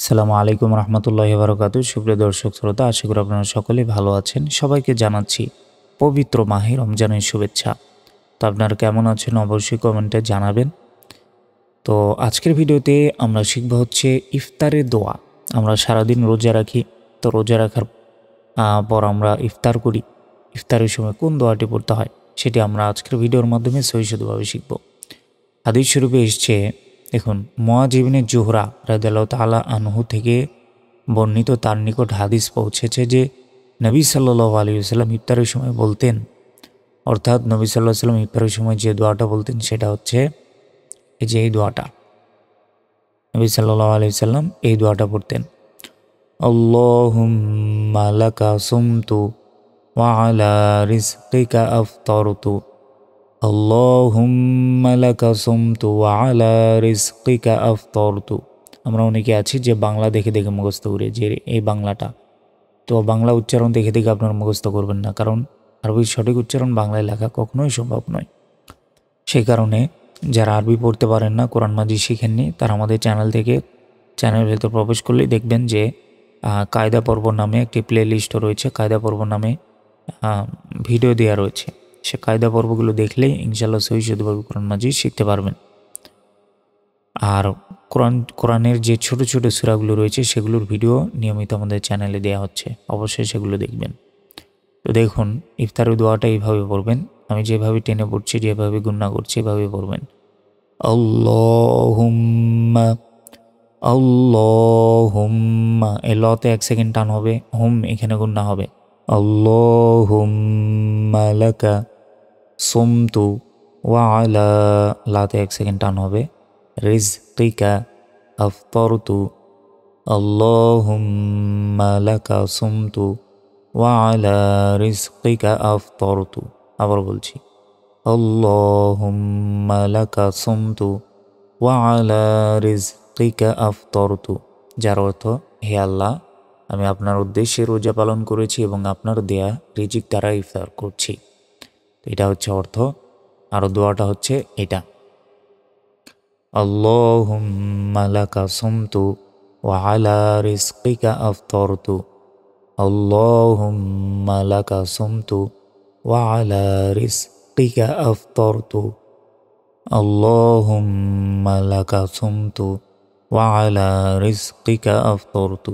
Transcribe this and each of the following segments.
আসসালামু আলাইকুম রহমতুল্লাহি ওয়া বারাকাতুহু। সুপ্রিয় দর্শক শ্রোতা, আশা করি আপনারা সকলেই ভালো আছেন। সবাইকে জানাচ্ছি পবিত্র মাহে রমজানের শুভেচ্ছা। তো আপনারা কেমন আছেন অবশ্যই কমেন্টে জানাবেন। তো আজকের ভিডিওতে আমরা শিখব হচ্ছে ইফতারের দোয়া। আমরা সারাদিন রোজা রাখি, তো রোজা রাখার পর আমরা ইফতার করি। ইফতারের সময় কোন দোয়াটি পড়তে হয় সেটি আমরা আজকের ভিডিওর মাধ্যমে সহিষ্ণুভাবে শিখব। হাদিস শরীফে এসছে, দেখুন, মুআয ইবনে জুহরা রাদিয়াল্লাহু তাআলা আনহু থেকে বর্ণিত, তার নিকট হাদিস পৌঁছেছে যে নবী সাল্লাল্লাহু আলাইহি ওয়াসাল্লাম ইফতারের সময় বলতেন, অর্থাৎ নবী সাল্লাল্লাহু আলাইহি ওয়াসাল্লাম ইফতারের সময় যে দোয়াটা বলতেন সেটা হচ্ছে এই যে এই দোয়াটা। নবী সাল্লাল্লাহু আলাইহি ওয়াসাল্লাম এই দোয়াটা পড়তেন, আল্লাহুম্মা লাকা সুমতু ওয়া আলা রিজকিকা আফতারতু, আল্লাহুম্মা লাকা সুমতু ওয়া আলা রিজকিকা আফতারতু। আমরা অনেকে আছি যে বাংলা দেখে দেখে মুখস্থ করি, যে এই বাংলাটা। তো বাংলা উচ্চারণ দেখে দেখে আপনারা মুখস্থ করবেন না, কারণ আরবির সঠিক উচ্চারণ বাংলায় লেখা কখনোই সম্ভব নয়। সেই কারণে যারা আরবি পড়তে পারেন না, কোরআন মাজিদ শিখেননি, তারা আমাদের চ্যানেলের ভেতর প্রবেশ করলেই দেখবেন যে কায়দা পর্ব নামে একটি প্লে লিস্টও রয়েছে। কায়দা পর্ব নামে ভিডিও দেওয়া রয়েছে। সে কায়দা পর্বগুলো দেখলেই ইনশাআল্লাহ সহিষ্ণুভাবে কোরআন মাজিদ শিখতে পারবেন। আর কোরআনের যে ছোট ছোট সূরাগুলো রয়েছে সেগুলোর ভিডিও নিয়মিত আমাদের চ্যানেলে দেওয়া হচ্ছে, অবশ্যই সেগুলো দেখবেন। তো দেখুন, ইফতারের দোয়াটা এইভাবে পড়বেন। আমি যেভাবে টেনে পড়ছি, যেভাবে গুন্না করছি, এভাবে পড়বেন। আল্লাহুম্মা আল্লাহুম্মা, এই লতে 1 সেকেন্ড টান হবে, হুম এখানে গুন্না হবে। আল্লাহুম্মা লাকা সুমতু ওয়া আলা, লাতে 1 সেকেন্ড টান হবে, রিজকিকা আফতারতু, আল্লাহুম্মা লাকা সুমতু ওয়া আলা রিজকিকা আফতারতু। আবার বলছি, আল্লাহুম্মা লাকা সুমতু ওয়া আলা রিজকিকা আফতারতু, যার অর্থ, হে আল্লাহ, আমি আপনার উদ্দেশ্যে রোজা পালন করেছি এবং আপনার দেয়া রিজিক দ্বারা ইফতার করছি। এটা হচ্ছে অর্থ। আর দোয়াটা হচ্ছে এটা, আল্লাহুম্মা লাকা সুমতু ওয়া আলা রিজকিকা আফতারতু, আল্লাহুম্মা লাকা সুমতু ওয়া আলা রিজকিকা আফতারতু, আল্লাহুম্মা লাকা সুমতু ওয়া আলা রিজকিকা আফতারতু।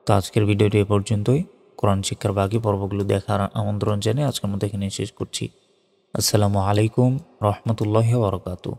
তো আজকের ভিডিওটি এ পর্যন্তই। কোরআন শিক্ষার বাকি পর্বগুলো দেখার আমন্ত্রণ জানিয়ে আজকের মতো এখানে শেষ করছি। আসসালামু আলাইকুম রহমতুল্লাহি ওয়া বারাকাতুহু।